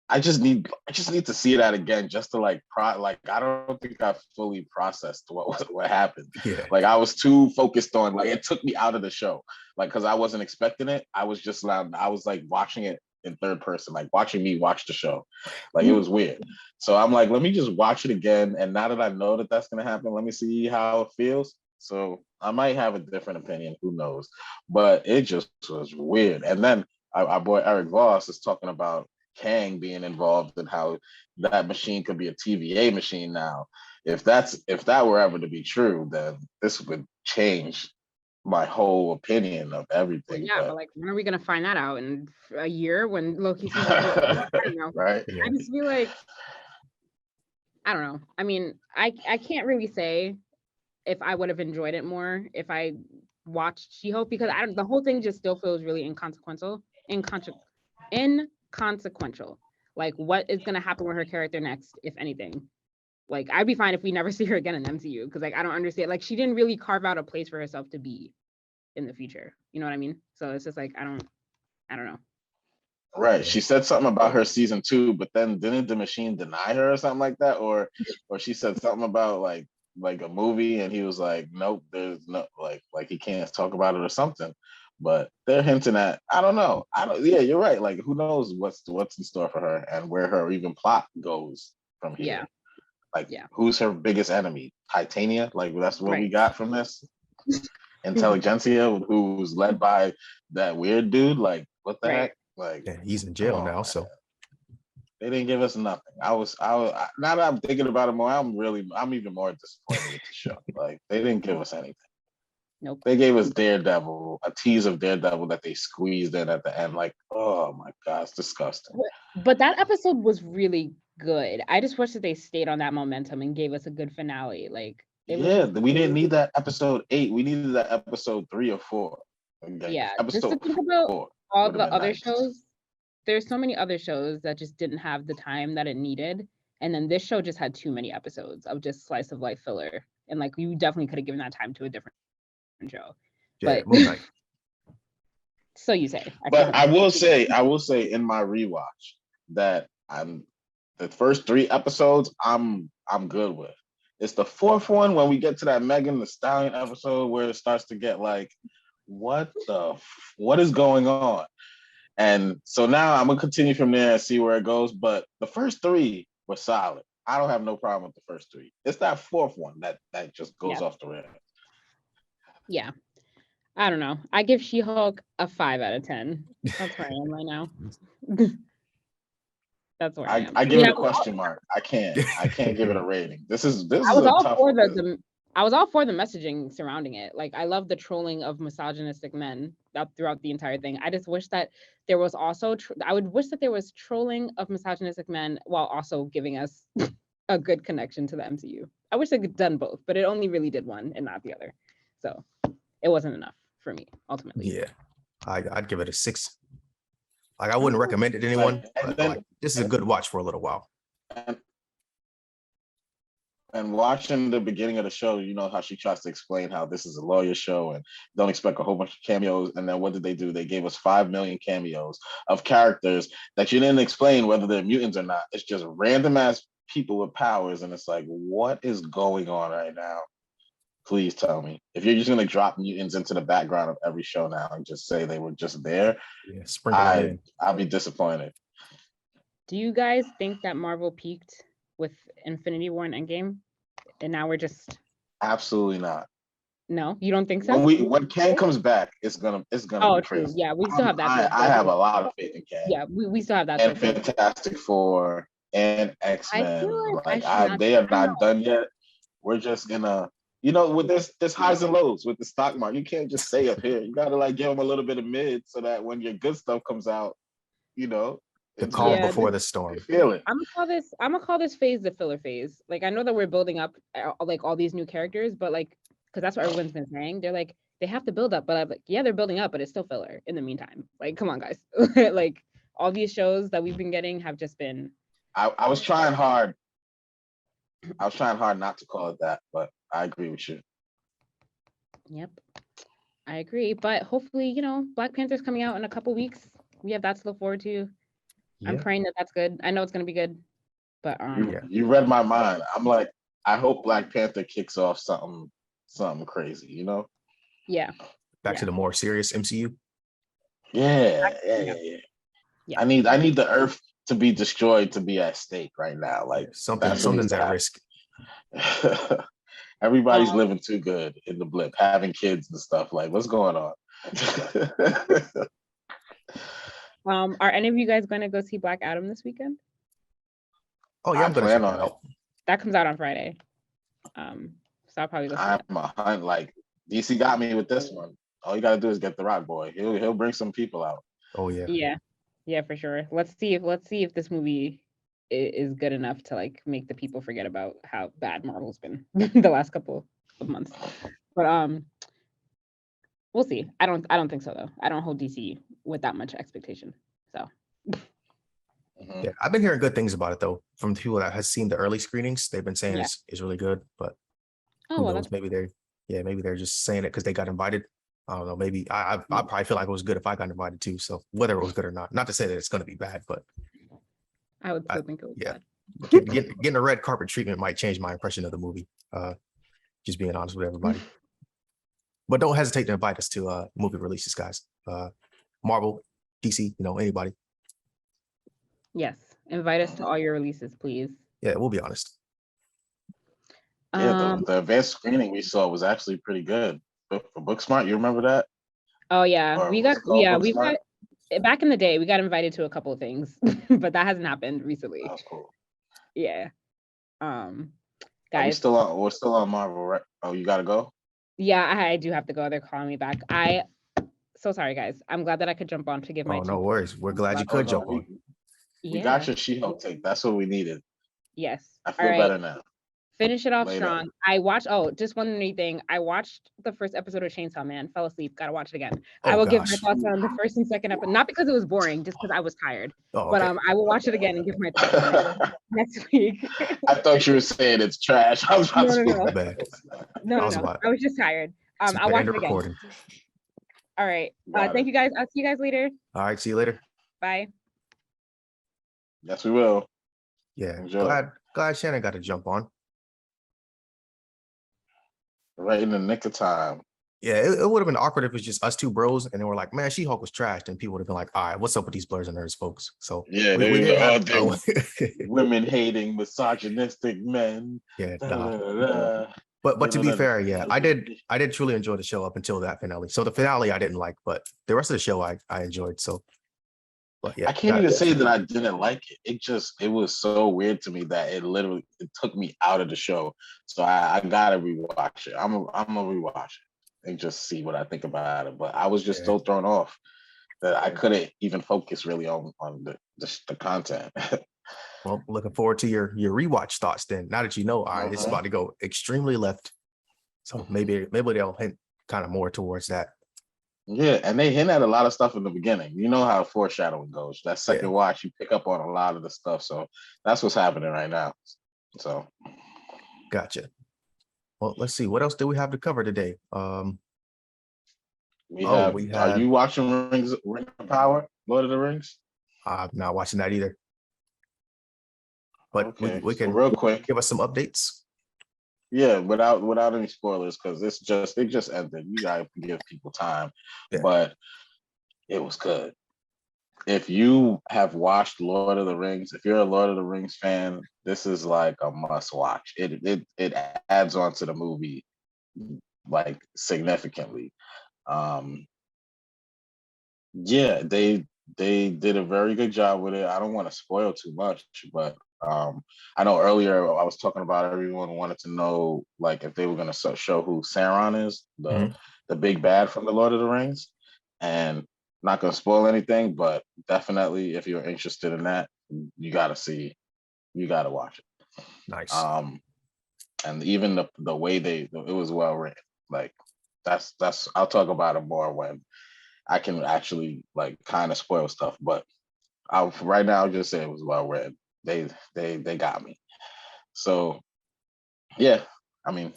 I just need to see that again, just to like I don't think I fully processed what happened. Yeah. Like I was too focused on, like, it took me out of the show, like, because I wasn't expecting it. I was just I was like watching it in third person, like watching me watch the show. Like it was weird. So I'm like, let me just watch it again. And now that I know that that's going to happen, let me see how it feels. So I might have a different opinion. Who knows? But it just was weird. And then our boy Eric Voss is talking about Kang being involved and how that machine could be a TVA machine now. If that were ever to be true, then this would change my whole opinion of everything. Yeah, but like, when are we gonna find that out? In a year when Loki season? I don't know. Right? Yeah. I just feel like, I don't know. I mean, I can't really say if I would have enjoyed it more if I watched She-Hulk, because the whole thing just still feels really inconsequential. Like, what is gonna happen with her character next, if anything? Like, I'd be fine if we never see her again in MCU, because like I don't understand. Like, she didn't really carve out a place for herself to be in the future. You know what I mean? So it's just like I don't know. Right. She said something about her season 2, but then didn't the machine deny her or something like that? Or she said something about like a movie and he was like, nope, there's no like he can't talk about it or something. But they're hinting at, I don't know. Yeah, you're right. Like, who knows what's in store for her and where her even plot goes from here. Yeah. Like, who's her biggest enemy? Titania? Like, that's what we got from this? Intelligentsia, who's led by that weird dude? Like, what the heck? Like, yeah, he's in jail now, so they didn't give us nothing. I was now that I'm thinking about it more, I'm even more disappointed with the show. Like, they didn't give us anything. Nope. They gave us Daredevil, a tease of Daredevil that they squeezed in at the end. Like, oh my God, it's disgusting. But that episode was really good. I just wish that they stayed on that momentum and gave us a good finale. Like, we didn't need that episode 8. We needed that episode 3 or 4. Okay. Yeah, episode just to think about 4 all the other shows. There's so many other shows that just didn't have the time that it needed, and then this show just had too many episodes of just slice of life filler, and like you definitely could have given that time to a different show. Yeah, but so you say. But I will say in my rewatch that the first 3 episodes I'm good with. It's the 4th one when we get to that Megan Thee Stallion episode where it starts to get like, what is going on? And so now I'm gonna continue from there and see where it goes. But the first 3 were solid. I don't have no problem with the first 3. It's that 4th one that just goes off the rails. Yeah. I don't know. I give She-Hulk a 5 out of 10. That's where I am right now. That's where I am. I give it a question mark. I can't give it a rating. This is I was all for I was all for the messaging surrounding it. Like, I love the trolling of misogynistic men throughout the entire thing. I just wish that there was also I would wish that there was trolling of misogynistic men while also giving us a good connection to the MCU. I wish they could have done both, but it only really did one and not the other. So it wasn't enough for me ultimately. Yeah, I'd give it a 6. Like, I wouldn't recommend it to anyone, but like, this is a good watch for a little while. And watching the beginning of the show, you know how she tries to explain how this is a lawyer show and don't expect a whole bunch of cameos. And then what did they do? They gave us 5 million cameos of characters that you didn't explain whether they're mutants or not. It's just random ass people with powers. And it's like, what is going on right now? Please tell me. If you're just going to drop mutants into the background of every show now and just say they were just there, Yeah, sprinkle them in. I'll be disappointed. Do you guys think that Marvel peaked with Infinity War and Endgame, and now we're just Absolutely not. no? You don't think so? When Kang comes back, it's gonna Oh, be true. crazy. Yeah, we still have that. I have a lot of faith in Kang. Yeah, we still have that. And Fantastic Four and X-Men. feel like Like I should they are I don't not done yet. We're just gonna, with this highs and lows with the stock market. You can't just stay up here. You gotta like give them a little bit of mid so that when your good stuff comes out, The it's calm gonna- before the storm. you feel it. I'm gonna call this phase the filler phase. Like I know that we're building up like all these new characters, but like because that's what everyone's been saying. They're like they have to build up, but I'm like, yeah, they're building up, but it's still filler in the meantime. Like, come on, guys. Like all these shows that we've been getting have just been. I was trying hard. I was trying hard not to call it that, but I agree with you. Yep, I agree. But hopefully, Black Panther's coming out in a couple weeks. We have that to look forward to. I'm Yeah. praying that that's good. I know it's gonna be good, but You read my mind. I'm like, I hope Black Panther kicks off something crazy, yeah. Back to the more serious MCU. Yeah. Yeah. I need the Earth to be destroyed to be at stake right now. Like Something's at risk. Everybody's living too good in the blip, having kids and stuff. Like, what's going on? Are any of you guys going to go see Black Adam this weekend? Oh yeah, I'm gonna check plan it on out. That comes out on Friday. So I'll probably go see that. I'm a hunt. Like DC got me with this one. All you gotta do is get the Rock Boy. He'll bring some people out. Oh yeah. Yeah, for sure. Let's see if this movie is good enough to like make the people forget about how bad Marvel's been the last couple of months. But we'll see. I don't think so though. I don't hold DC with that much expectation. So Mhm. Yeah, I've been hearing good things about it though from people that has seen the early screenings. They've been saying it's really good, but who knows? Maybe they're just saying it because they got invited. I don't know. Maybe I probably feel like it was good if I got invited too. So whether it was good or not to say that it's going to be bad, but I would still think it was bad. getting a red carpet treatment might change my impression of the movie. Just being honest with everybody. But don't hesitate to invite us to movie releases, guys. Marvel, DC, anybody. Yes. Invite us to all your releases, please. Yeah, we'll be honest. Yeah, the advanced screening we saw was actually pretty good. For Booksmart, you remember that? Oh yeah, Or we was got it called we Booksmart? got back in the day. We got invited to a couple of things, but that hasn't happened recently. That was cool. Yeah. We're Guys. still on Marvel, right? Oh, you gotta go? Yeah, I do have to go. They're calling me back. So sorry, guys. I'm glad that I could jump on to give my Oh, no two- worries. We're glad you could jump on. We got your She-Hulk take. That's what we needed. Yes. I feel better now. Finish it off Later. strong. Just one new thing. I watched the first episode of Chainsaw Man, fell asleep, gotta watch it again. I will give my thoughts on the first and second episode, not because it was boring, just because I was tired. Oh, But okay. I will watch it again and give my thoughts on it next week. I thought you were saying it's trash. I was about to No. Bad. No. I was about- I was just tired. So I'll watch end it the again. recording. All right. Got Thank it. you guys. I'll see you guys later. All right, see you later. Bye. Yes, we will. Yeah, Enjoy. glad Shannon got to jump on. Right in the nick of time. Yeah, it would have been awkward if it was just us two bros and then we're like, man, She-Hulk was trashed, and people would have been like, all right, what's up with these Blurs and Nerds folks? So Yeah, we didn't have women hating, misogynistic men. yeah, Da, nah. da, da. But to be fair, yeah, I did truly enjoy the show up until that finale. So the finale I didn't like, but the rest of the show I enjoyed. So, but yeah, I can't even say that I didn't like it. It was so weird to me that it took me out of the show. So I gotta rewatch it. I'm gonna rewatch it and just see what I think about it. But I was just so thrown off that I couldn't even focus really on the content. Well, looking forward to your rewatch thoughts then. Now that all right, it's about to go extremely left. So maybe they'll hint kind of more towards that. Yeah, and they hint at a lot of stuff in the beginning. You know how foreshadowing goes. That second watch, you pick up on a lot of the stuff. So that's what's happening right now. So Gotcha. Well, let's see. What else do we have to cover today? We Oh, have. we Are have. you watching Ring of Power, Lord of the Rings? I'm not watching that either. But Okay, we so can real quick, give us some updates. yeah, without any spoilers, because it just ended. You gotta give people time, Yeah. but it was good. If you have watched Lord of the Rings, if you're a Lord of the Rings fan, this is like a must watch. It adds on to the movie like significantly. Um, yeah, they did a very good job with it. I don't want to spoil too much, but I know earlier I was talking about everyone wanted to know like if they were gonna show who Sauron is, Mhm. the big bad from the Lord of the Rings, and not gonna spoil anything, but definitely if you're interested in that, you gotta watch it. Nice. And even the way it was well written. Like that's I'll talk about it more when I can actually like kind of spoil stuff, but right now I'll just say it was well written. They got me. So yeah, I mean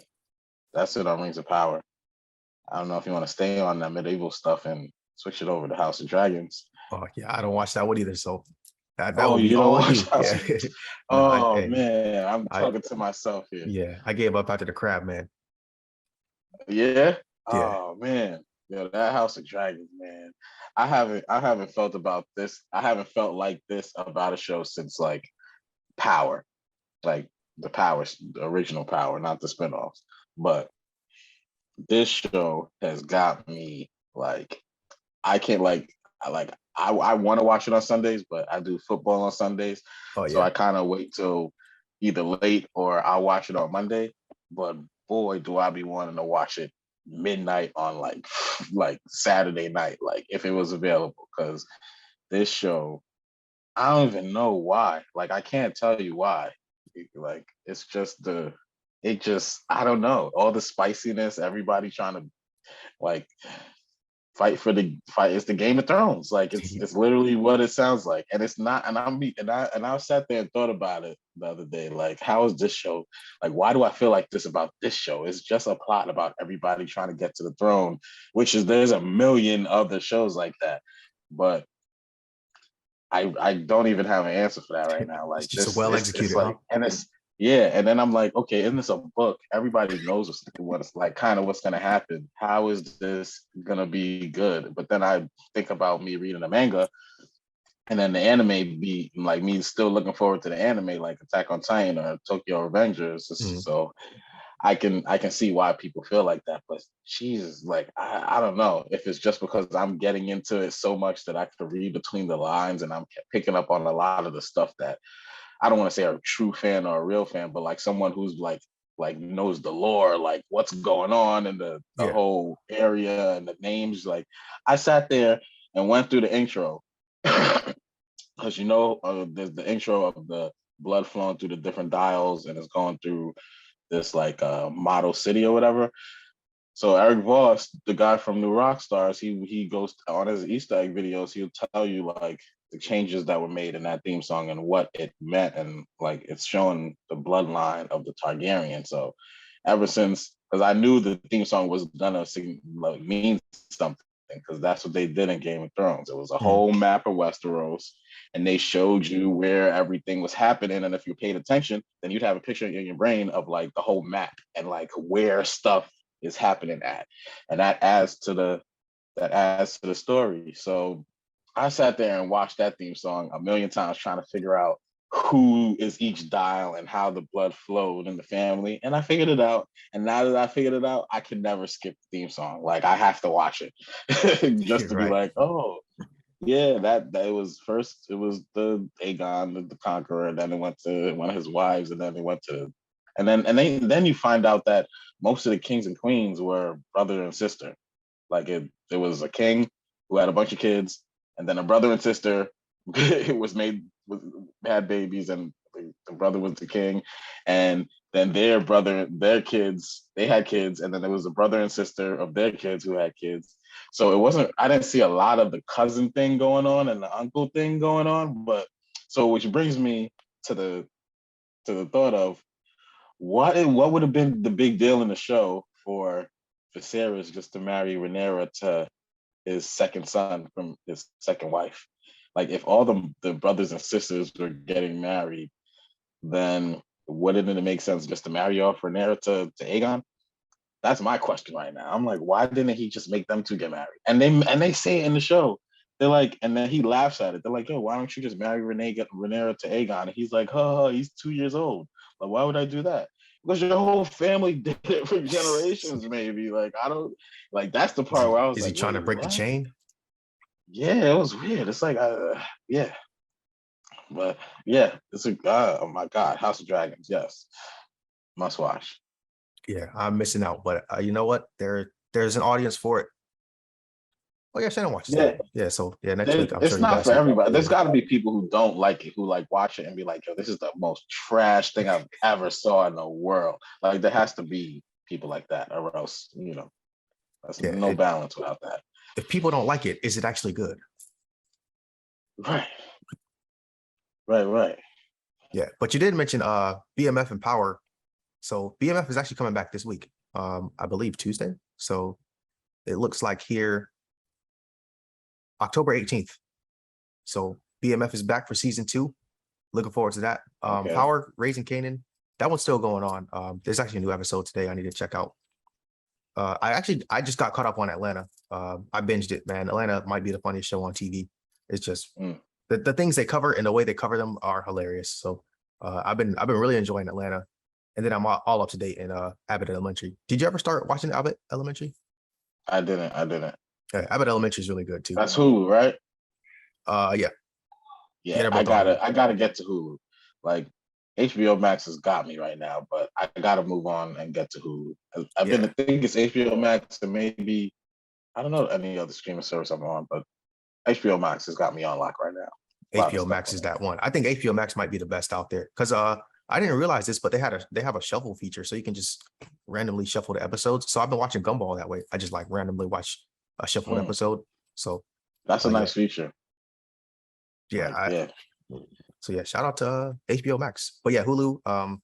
that's it on Rings of Power. I don't know if you want to stay on that medieval stuff and switch it over to House of Dragons. Oh yeah, I don't watch that one either. So that Oh, would be you don't all on watch you. House Yeah. of No, Oh man, I'm I talking to myself here. yeah, I gave up after the crab, man. Yeah. Yeah. Oh man. Yeah, that House of Dragons, man. I haven't felt about this. I haven't felt like this about a show since like Power. Like the original Power, not the spinoffs. But this show has got me like I can't I want to watch it on Sundays, but I do football on Sundays. Oh So yeah. I kind of wait till either late or I'll watch it on Monday. But boy, do I be wanting to watch it midnight on like Saturday night, like if it was available. Because this show, I don't even know why. Like I can't tell you why. Like it's just I don't know. All the spiciness, everybody trying to like fight. It's the Game of Thrones. Like it's literally what it sounds like, and it's not. And I sat there and thought about it the other day. Like, how is this show? Like, why do I feel like this about this show? It's just a plot about everybody trying to get to the throne, which is there's a million other shows like that, but I don't even have an answer for that right now. It's Like just a this, well it's executed, huh? like, and it's yeah, and then I'm like, okay, isn't this a book? Everybody knows what it's like, kind of what's gonna happen. How is this gonna be good? But then I think about me reading the manga, and then the anime be like me still looking forward to the anime, like Attack on Titan or Tokyo Revengers. Mhm. So I can see why people feel like that, but Jesus, like I don't know if it's just because I'm getting into it so much that I can read between the lines and I'm picking up on a lot of the stuff that I don't want to say a true fan or a real fan, but like someone who's like knows the lore, like what's going on in the Yeah. whole area and the names. Like I sat there and went through the intro because there's the intro of the blood flowing through the different dials and it's going through this like model city or whatever. So Eric Voss, the guy from New Rockstars, he goes on his Easter egg videos. He'll tell you like the changes that were made in that theme song and what it meant, and like it's showing the bloodline of the Targaryen. So ever since, because I knew the theme song was gonna mean something, because that's what they did in Game of Thrones. It was a Mhm. whole map of Westeros, and they showed you where everything was happening. And if you paid attention, then you'd have a picture in your brain of like the whole map and like where stuff is happening at, and that adds to the story. So I sat there and watched that theme song a million times trying to figure out who is each dial and how the blood flowed in the family, and I figured it out. And now that I figured it out, I can never skip the theme song. Like I have to watch it just You're to be right. like, oh yeah, that it was first. It was the Aegon, the Conqueror, and then it went to one of his wives, and then it went to, and then you find out that most of the kings and queens were brother and sister. Like it was a king who had a bunch of kids, and then a brother and sister it was had babies, and the brother was the king, and then their kids, they had kids, and then there was a brother and sister of their kids who had kids. So it wasn't. I didn't see a lot of the cousin thing going on and the uncle thing going on, but so which brings me to the thought of what would have been the big deal in the show for Viserys just to marry Rhaenyra to his second son from his second wife? Like, if all the brothers and sisters were getting married, then wouldn't it make sense just to marry off Rhaenyra to Aegon? That's my question right now. I'm like, why didn't he just make them two get married? And they say it in the show. They're like, and then he laughs at it. They're like, yo, why don't you just marry Rhaenyra to Aegon? And he's like, he's 2 years old. Like, why would I do that? Because your whole family did it for generations, maybe. Like, I don't like that's the part where I was Is like, he trying to break the what? chain? Yeah, it was weird. It's like, yeah, but yeah, it's a oh my god, House of Dragons, yes, must watch. Yeah, I'm missing out, but you know what? There's an audience for it. Oh yeah, Shannon watches Yeah, that. Yeah, so yeah, next week I'm sure it's you not guys for see. everybody. There's got to be people who don't like it, who like watch it and be like, yo, this is the most trash thing I've ever saw in the world. Like, there has to be people like that, or else, there's Yeah, no balance without that. if people don't like it, is it actually good? Right, right. Yeah, but you did mention BMF and Power. So BMF is actually coming back this week. I believe Tuesday. So it looks like here October 18th. So BMF is back for season 2. Looking forward to that. Okay. Power, Raising Canaan, that one's still going on. There's actually a new episode today I need to check out. I just got caught up on Atlanta. I binged it, man. Atlanta might be the funniest show on TV. It's just the things they cover and the way they cover them are hilarious. So I've been really enjoying Atlanta. And then I'm all up to date in Abbott Elementary. Did you ever start watching Abbott Elementary? I didn't. Yeah, Abbott Elementary is really good too. That's Hulu, right? Yeah. Yeah, I gotta get to Hulu. Like, HBO Max has got me right now, but I gotta move on and get to Hulu. I've been to think it's HBO Max and maybe I don't know any other streaming service I'm on, but HBO Max has got me on lock right now. HBO Max is that one. I think HBO Max might be the best out there because I didn't realize this, but they have a shuffle feature, so you can just randomly shuffle the episodes. So I've been watching Gumball that way. I just like randomly watch a shuffled episode. So that's a nice feature. Yeah, So yeah, shout out to HBO Max. But yeah, Hulu,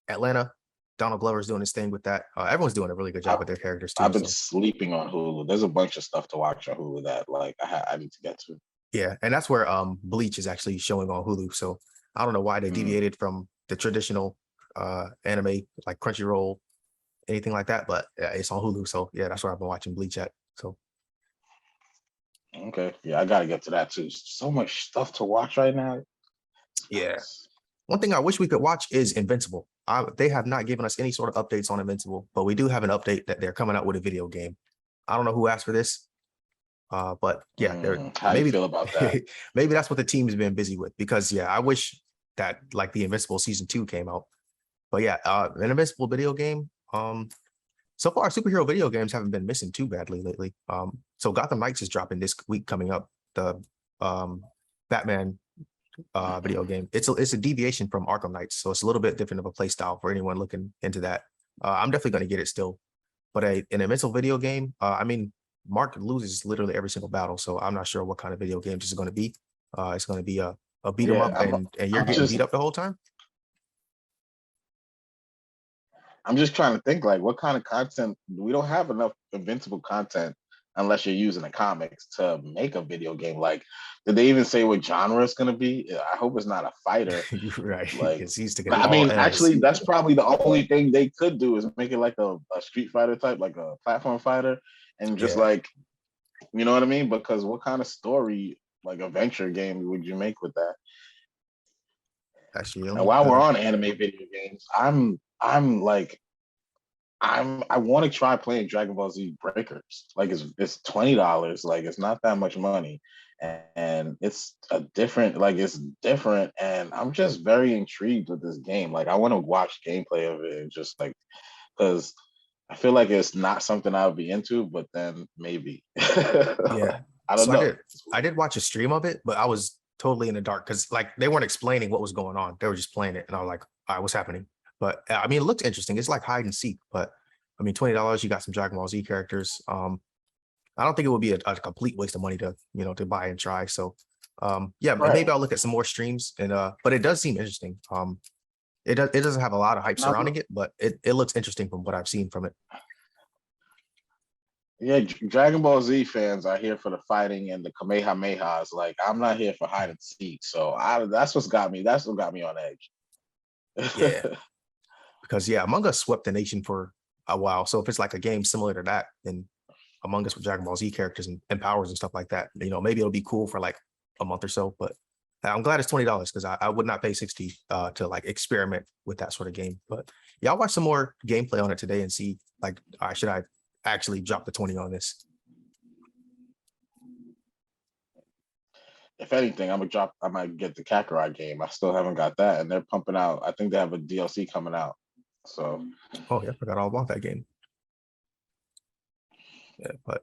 Atlanta, Donald Glover's doing his thing with that. Everyone's doing a really good job with their characters too. I've been sleeping on Hulu. There's a bunch of stuff to watch on Hulu that like I need to get to. Yeah, and that's where Bleach is actually showing on Hulu. So I don't know why they deviated from the traditional anime like Crunchyroll, anything like that, but yeah, it's on Hulu. So yeah, that's where I've been watching Bleach at. So okay, yeah, I gotta get to that too. So much stuff to watch right now. Yeah. One thing I wish we could watch is Invincible. They have not given us any sort of updates on Invincible, but we do have an update that they're coming out with a video game. I don't know who asked for this, but yeah, how do you feel about that? Maybe that's what the team has been busy with because yeah, I wish that like the Invincible season 2 came out. But yeah, an Invincible video game. So far superhero video games haven't been missing too badly lately. So Gotham Knights is dropping this week coming up. The Batman video game. It's a deviation from Arkham Knights, so it's a little bit different of a play style for anyone looking into that. I'm definitely going to get it still, but an Invincible video game. I mean, Mark loses literally every single battle, so I'm not sure what kind of video game this is going to be. It's going to be a beat 'em up, and you're getting beat up the whole time. I'm just trying to think like what kind of content. We don't have enough Invincible content unless you're using the comics to make a video game. Like, did they even say what genre it's gonna be? I hope it's not a fighter. Right. Like, he's to get I mean, actually, that's probably the only thing they could do is make it like a Street Fighter type, like a platform fighter, and just like, you know what I mean? Because what kind of story, like adventure game, would you make with that? Actually, and while we're on anime video games, I want to try playing Dragon Ball Z Breakers. Like it's $20. Like it's not that much money, and it's different. And I'm just very intrigued with this game. Like I want to watch gameplay of it, just like because I feel like it's not something I would be into, but then maybe. Yeah, I don't know. I did watch a stream of it, but I was totally in the dark because like they weren't explaining what was going on. They were just playing it, and I was like, "All right, what's happening?" But I mean, it looks interesting. It's like hide and seek, but I mean, $20, you got some Dragon Ball Z characters. I don't think it would be a complete waste of money to buy and try. So, yeah, maybe I'll look at some more streams and but it does seem interesting. It doesn't have a lot of hype Not- surrounding it, but it looks interesting from what I've seen from it. Yeah, Dragon Ball Z fans are here for the fighting and the Kamehamehas. Like, I'm not here for hide and seek. So that's what's got me. That's what got me on edge. Yeah. Because Among Us swept the nation for a while. So if it's like a game similar to that, then Among Us with Dragon Ball Z characters and powers and stuff like that, maybe it'll be cool for like a month or so. But I'm glad it's $20 because I would not pay 60 to like experiment with that sort of game. But I'll watch some more gameplay on it today and see like, should I actually drop the 20 on this? If anything, I might get the Kakarot game. I still haven't got that, and they're pumping out. I think they have a DLC coming out. So, oh yeah, I forgot all about that game. Yeah, but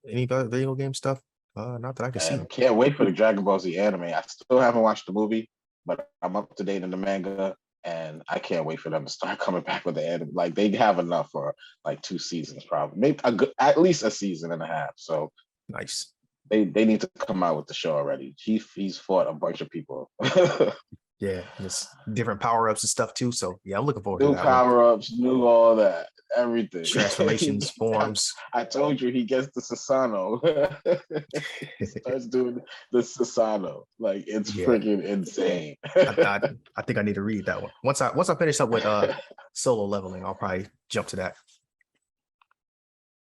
any other video game stuff? Not that I can see. Can't wait for the Dragon Ball Z anime. I still haven't watched the movie, but I'm up to date in the manga, and I can't wait for them to start coming back with the anime. Like they have enough for like 2 seasons, probably, maybe at least a season and a half. So nice. They need to come out with the show already. He's fought a bunch of people. Yeah, just different power-ups and stuff too. So I'm looking forward to New that. power-ups, new all that, everything. Transformations, forms. I told you he gets the Sasano. He starts doing the Sasano. Like it's freaking insane. I think I need to read that one. Once I finish up with solo leveling, I'll probably jump to that.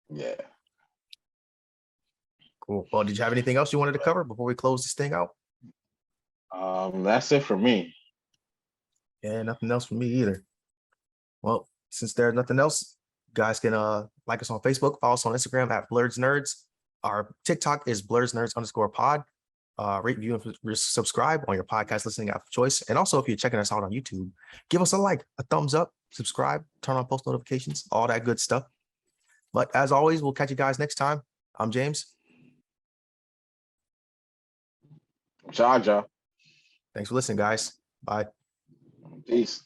Yeah. Cool. Well, did you have anything else you wanted to cover before we close this thing out? That's it for me. Yeah, nothing else for me either. Well, since there's nothing else, you guys can like us on Facebook, follow us on Instagram at Blerdsnerds. Our TikTok is Blerdsnerds_pod. Rate, review, and subscribe on your podcast listening app of choice. And also, if you're checking us out on YouTube, give us a like, a thumbs up, subscribe, turn on post notifications, all that good stuff. But as always, we'll catch you guys next time. I'm James. Jaja. Thanks for listening, guys. Bye. Peace.